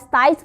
27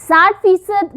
60%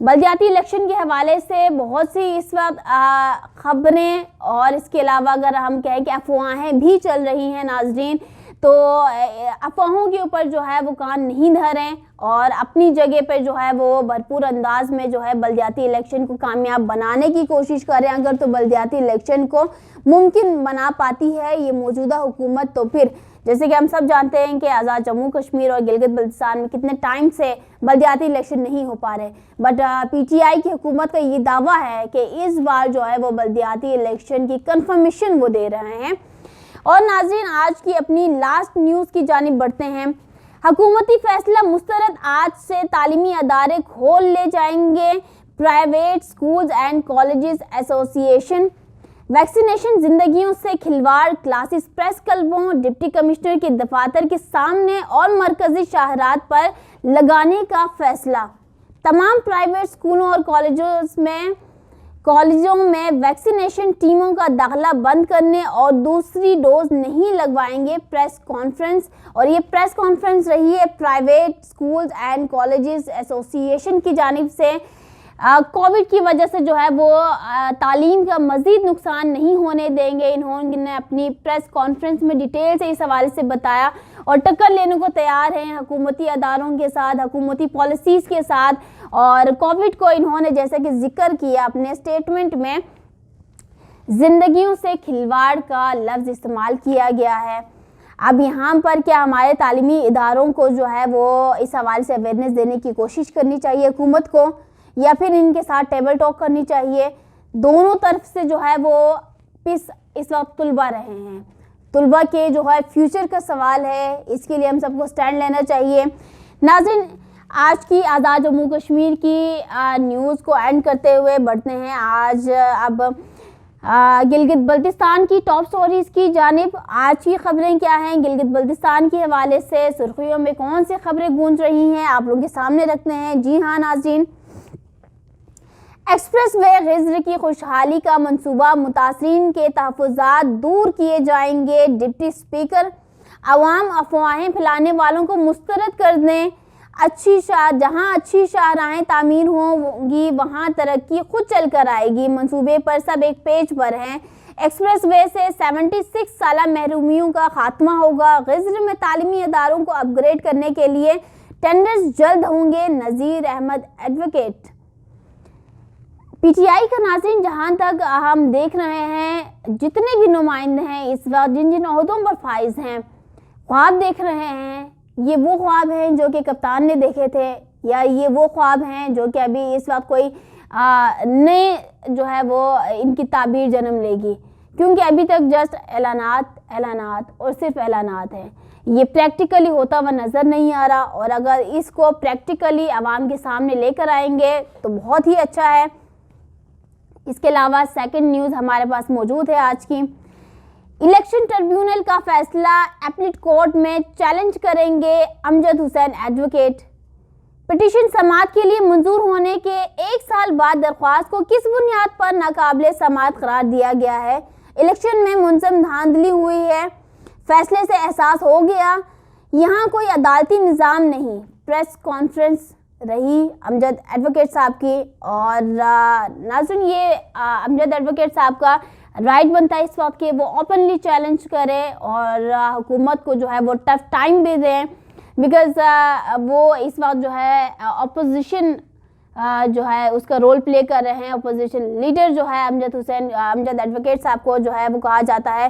بلدیاتی الیکشن کے حوالے سے بہت سی اس وقت خبریں اور اس کے علاوہ اگر ہم کہیں کہ افواہیں بھی چل رہی ہیں ناظرین، تو افواہوں کے اوپر جو ہے وہ کان نہیں دھریں اور اپنی جگہ پہ جو ہے وہ بھرپور انداز میں جو ہے بلدیاتی الیکشن کو کامیاب بنانے کی کوشش کریں۔ اگر تو بلدیاتی الیکشن کو ممکن بنا پاتی ہے یہ موجودہ حکومت، تو پھر جیسے کہ ہم سب جانتے ہیں کہ آزاد جموں کشمیر اور گلگت بلتستان میں کتنے ٹائم سے بلدیاتی الیکشن نہیں ہو پا رہے، بٹ پی ٹی آئی کی حکومت کا یہ دعویٰ ہے کہ اس بار جو ہے وہ بلدیاتی الیکشن کی کنفرمیشن وہ دے رہے ہیں۔ اور ناظرین آج کی اپنی لاسٹ نیوز کی جانب بڑھتے ہیں۔ حکومتی فیصلہ مسترد، آج سے تعلیمی ادارے کھول لے جائیں گے۔ پرائیویٹ سکولز اینڈ کالجز ایسوسی ایشن۔ ویکسینیشن زندگیوں سے کھلواڑ، کلاسز پریس کلبوں، ڈپٹی کمشنر کے دفاتر کے سامنے اور مرکزی شاہراہات پر لگانے کا فیصلہ۔ تمام پرائیویٹ سکولوں اور کالجوں میں ویکسینیشن ٹیموں کا داخلہ بند کرنے اور دوسری ڈوز نہیں لگوائیں گے۔ پریس کانفرنس، اور یہ پریس کانفرنس رہی ہے پرائیویٹ سکولز اینڈ کالجز ایسوسی ایشن کی جانب سے۔ کووڈ کی وجہ سے جو ہے وہ تعلیم کا مزید نقصان نہیں ہونے دیں گے۔ انہوں نے اپنی پریس کانفرنس میں ڈیٹیل سے اس حوالے سے بتایا اور ٹکر لینے کو تیار ہیں حکومتی اداروں کے ساتھ، حکومتی پالیسیز کے ساتھ۔ اور کووڈ کو انہوں نے جیسا کہ ذکر کیا اپنے اسٹیٹمنٹ میں، زندگیوں سے کھلواڑ کا لفظ استعمال کیا گیا ہے۔ اب یہاں پر کیا ہمارے تعلیمی اداروں کو جو ہے وہ اس حوالے سے اویئرنیس دینے کی کوشش کرنی چاہیے حکومت کو، یا پھر ان کے ساتھ ٹیبل ٹاک کرنی چاہیے؟ دونوں طرف سے جو ہے وہ اس وقت طلبہ رہے ہیں، طلبہ کے جو ہے فیوچر کا سوال ہے، اس کے لیے ہم سب کو سٹینڈ لینا چاہیے۔ ناظرین آج کی آزاد جموں کشمیر کی نیوز کو اینڈ کرتے ہوئے بڑھتے ہیں آج اب گلگت بلتستان کی ٹاپ سٹوریز کی جانب۔ آج کی خبریں کیا ہیں گلگت بلتستان کے حوالے سے، سرخیوں میں کون سی خبریں گونج رہی ہیں، آپ لوگوں کے سامنے رکھتے ہیں۔ جی ہاں ناظرین، ایکسپریس وے غزر کی خوشحالی کا منصوبہ، متاثرین کے تحفظات دور کیے جائیں گے۔ ڈپٹی اسپیکر، عوام افواہیں پھیلانے والوں کو مسترد کر دیں۔ جہاں اچھی شاہراہیں تعمیر ہوں گی وہاں ترقی خود چل کر آئے گی۔ منصوبے پر سب ایک پیج پر ہیں۔ ایکسپریس وے سے 76 سالہ محرومیوں کا خاتمہ ہوگا۔ غزر میں تعلیمی اداروں کو اپ گریڈ کرنے کے لیے ٹینڈرز جلد ہوں گے۔ Nazir Ahmad advocate. P T I کا ناظرین جہاں تک ہم دیکھ رہے ہیں جتنے بھی نمائندے ہیں اس وقت جن عہدوں پر فائز ہیں، خواب دیکھ رہے ہیں، یہ وہ خواب ہیں جو کہ کپتان نے دیکھے تھے، یا یہ وہ خواب ہیں جو کہ ابھی اس وقت کوئی نئے جو ہے وہ ان کی تعبیر جنم لے گی؟ کیونکہ ابھی تک جسٹ اعلانات اور صرف اعلانات ہیں، یہ پریکٹیکلی ہوتا ہوا نظر نہیں آ رہا۔ اور اگر اس کو پریکٹیکلی عوام کے سامنے لے کر آئیں گے تو بہت ہی اچھا ہے۔ اس کے علاوہ سیکنڈ نیوز ہمارے پاس موجود ہے آج کی۔ الیکشن ٹریبیونل کا فیصلہ اپیلیٹ کورٹ میں چیلنج کریں گے امجد حسین ایڈوکیٹ۔ پٹیشن سماعت کے لیے منظور ہونے کے 1 سال بعد درخواست کو کس بنیاد پر ناقابل سماعت قرار دیا گیا ہے؟ الیکشن میں منظم دھاندلی ہوئی ہے، فیصلے سے احساس ہو گیا یہاں کوئی عدالتی نظام نہیں۔ پریس کانفرنس رہی امجد ایڈوکیٹ صاحب کی، اور ناظرین یہ امجد ایڈوکیٹ صاحب کا رائٹ بنتا ہے اس وقت کہ وہ اوپنلی چیلنج کرے اور حکومت کو جو ہے وہ ٹف ٹائم بھی دیں، بیکاز وہ اس وقت جو ہے اپوزیشن جو ہے اس کا رول پلے کر رہے ہیں۔ اپوزیشن لیڈر جو ہے امجد ایڈوکیٹ صاحب کو جو ہے وہ کہا جاتا ہے۔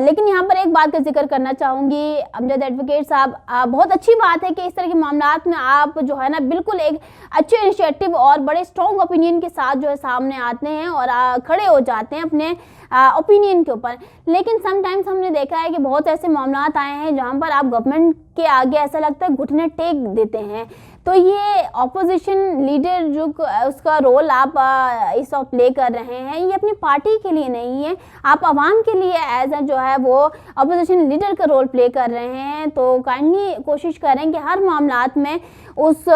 لیکن یہاں پر ایک بات کا ذکر کرنا چاہوں گی، امجد ایڈوکیٹ صاحب بہت اچھی بات ہے کہ اس طرح کے معاملات میں آپ جو ہے نا بالکل ایک اچھے انیشیٹو اور بڑے اسٹرانگ اوپینین کے ساتھ جو ہے سامنے آتے ہیں اور کھڑے ہو جاتے ہیں اپنے اوپینین کے اوپر۔ لیکن سم ٹائمز ہم نے دیکھا ہے کہ بہت ایسے معاملات آئے ہیں جہاں پر آپ گورنمنٹ کے آگے ایسا لگتا ہے گھٹنے ٹیک دیتے ہیں۔ تو یہ اپوزیشن لیڈر جو اس کا رول آپ اس وقت پلے کر رہے ہیں، یہ اپنی پارٹی کے لیے نہیں ہے، آپ عوام کے لیے ایز اے جو ہے وہ اپوزیشن لیڈر کا رول پلے کر رہے ہیں۔ تو کائنڈلی کوشش کریں کہ ہر معاملات میں اس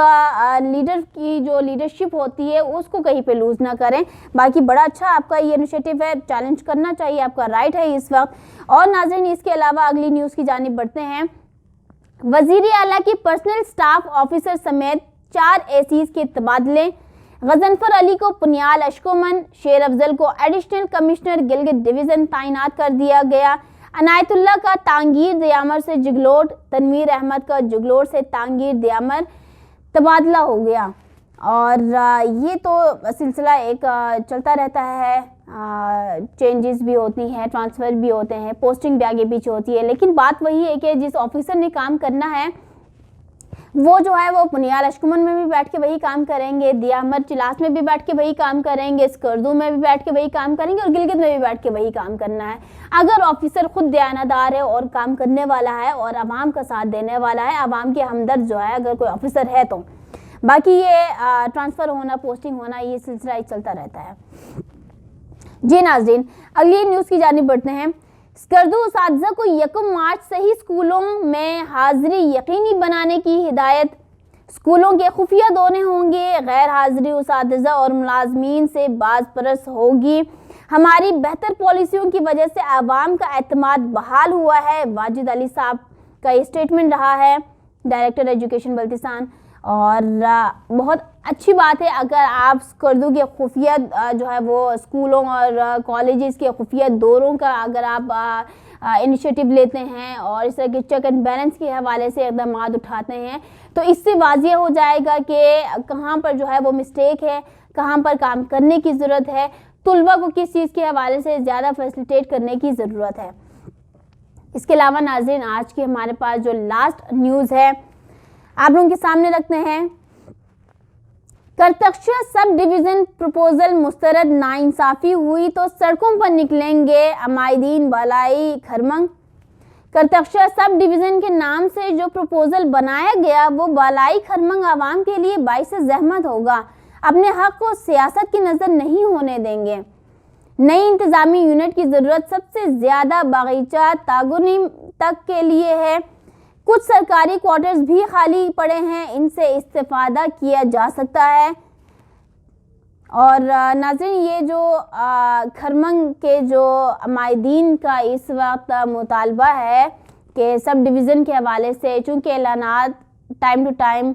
لیڈر کی جو لیڈرشپ ہوتی ہے اس کو کہیں پہ لوز نہ کریں۔ باقی بڑا اچھا آپ کا یہ انیشیٹو ہے، چیلنج کرنا چاہیے، آپ کا رائٹ ہے اس وقت۔ اور ناظرین اس کے علاوہ اگلی نیوز کی جانب بڑھتے ہیں۔ وزیر اعلیٰ کی پرسنل سٹاف آفیسر سمیت 4 ACs کے تبادلے۔ غضنفر علی کو پنیال اشکومن، شیر افضل کو ایڈیشنل کمشنر گلگت ڈویژن تعینات کر دیا گیا۔ عنایت اللہ کا تانگیر دیامر سے جگلوٹ، تنویر احمد کا جگلوٹ سے تانگیر دیامر تبادلہ ہو گیا۔ اور یہ تو سلسلہ ایک چلتا رہتا ہے، چینجز بھی ہوتی ہیں، ٹرانسفر بھی ہوتے ہیں، پوسٹنگ بھی آگے پیچھے ہوتی ہے، لیکن بات وہی ہے کہ جس آفیسر نے کام کرنا ہے وہ جو ہے وہ پنیال اشکمن میں بھی بیٹھ کے وہی کام کریں گے، دیامر چلاس میں بھی بیٹھ کے وہی کام کریں گے، اسکردو میں بھی بیٹھ کے وہی کام کریں گے، اور گلگت میں بھی بیٹھ کے وہی کام کرنا ہے۔ اگر آفیسر خود دیانتدار ہے اور کام کرنے والا ہے اور عوام کا ساتھ دینے والا ہے، عوام کے ہمدرد جو ہے اگر کوئی آفیسر ہے تو باقی یہ ٹرانسفر ہونا، پوسٹنگ ہونا، یہ سلسلہ ایک چلتا رہتا ہے۔ جی ناظرین، اگلی نیوز کی جانب بڑھتے ہیں۔ اسکردو اساتذہ کو 1 مارچ سے ہی اسکولوں میں حاضری یقینی بنانے کی ہدایت۔ اسکولوں کے خفیہ دورے ہوں گے، غیر حاضری اساتذہ اور ملازمین سے باز پرس ہوگی۔ ہماری بہتر پالیسیوں کی وجہ سے عوام کا اعتماد بحال ہوا ہے، واجد علی صاحب کا یہ اسٹیٹمنٹ رہا ہے، ڈائریکٹر ایجوکیشن بلتستان۔ اور بہت اچھی بات ہے اگر آپ اسکردو کے خفیہ جو ہے وہ اسکولوں اور کالجز کے خفیہ دوروں کا اگر آپ انیشیٹو لیتے ہیں اور اس طرح کے چیک اینڈ بیلنس کے حوالے سے اقدامات اٹھاتے ہیں، تو اس سے واضح ہو جائے گا کہ کہاں پر جو ہے وہ مسٹیک ہے، کہاں پر کام کرنے کی ضرورت ہے، طلبہ کو کس چیز کے حوالے سے زیادہ فیسیلیٹیٹ کرنے کی ضرورت ہے۔ اس کے علاوہ ناظرین، آج کی ہمارے پاس جو لاسٹ نیوز ہے آپ لوگوں کے سامنے رکھتے ہیں۔ کرتکشا سب ڈویژن پروپوزل مسترد، ناانصافی ہوئی تو سڑکوں پر نکلیں گے عمائدین، بالائی کھرمنگ۔ کرتکشا سب ڈویژن کے نام سے جو پروپوزل بنایا گیا وہ بالائی کھرمنگ عوام کے لیے باعث زحمت ہوگا، اپنے حق کو سیاست کی نظر نہیں ہونے دیں گے۔ نئی انتظامی یونٹ کی ضرورت سب سے زیادہ باغیچہ تاگونیم تک کے لیے ہے۔ کچھ سرکاری کوارٹرز بھی خالی پڑے ہیں، ان سے استفادہ کیا جا سکتا ہے۔ اور ناظرین، یہ جو کھرمنگ کے جو عمائدین کا اس وقت مطالبہ ہے کہ سب ڈویژن کے حوالے سے، چونکہ اعلانات ٹائم ٹو ٹائم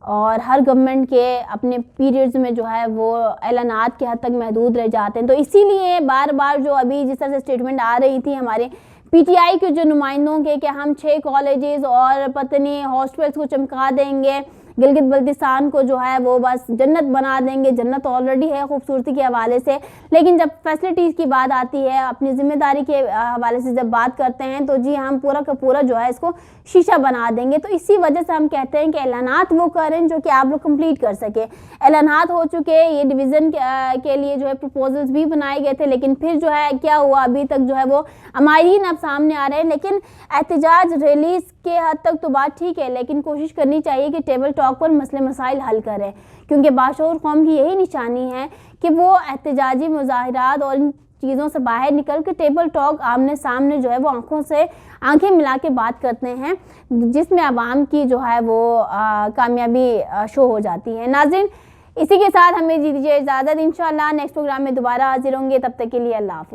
اور ہر گورنمنٹ کے اپنے پیریڈز میں جو ہے وہ اعلانات کے حد تک محدود رہ جاتے ہیں، تو اسی لیے بار بار جو ابھی جس طرح سے اسٹیٹمنٹ آ رہی تھی ہمارے پی ٹی آئی کے جو نمائندوں کے کہ ہم 6 کالجز اور پتنی ہاسپٹلس کو چمکا دیں گے، گلگت بلتستان کو جو ہے وہ بس جنت بنا دیں گے، جنت آلریڈی ہے خوبصورتی کے حوالے سے، لیکن جب فیسلٹیز کی بات آتی ہے، اپنی ذمہ داری کے حوالے سے جب بات کرتے ہیں تو جی ہم پورا کا پورا جو ہے اس کو شیشہ بنا دیں گے۔ تو اسی وجہ سے ہم کہتے ہیں کہ اعلانات وہ کریں جو کہ آپ لوگ کمپلیٹ کر سکے۔ اعلانات ہو چکے، یہ ڈویژن کے لیے جو ہے پروپوزلز بھی بنائے گئے تھے، لیکن پھر جو ہے کیا ہوا، ابھی تک جو ہے وہ عمائدین اب سامنے آ رہے ہیں۔ لیکن احتجاج ریلیز کے حد تک تو بات ٹھیک ہے، لیکن کوشش کرنی چاہیے کہ ٹیبل ٹاک پر مسئلے مسائل حل کریں، کیونکہ باشعور قوم کی یہی نشانی ہے کہ وہ احتجاجی مظاہرات اور ان چیزوں سے باہر نکل کے ٹیبل ٹاک آمنے سامنے جو ہے وہ آنکھوں سے آنکھیں ملا کے بات کرتے ہیں، جس میں عوام کی جو ہے وہ کامیابی شو ہو جاتی ہے۔ ناظرین، اسی کے ساتھ ہمیں دیجیے اجازت، انشاءاللہ نیکسٹ پروگرام میں دوبارہ حاضر ہوں گے، تب تک کے لیے اللہ حافظ۔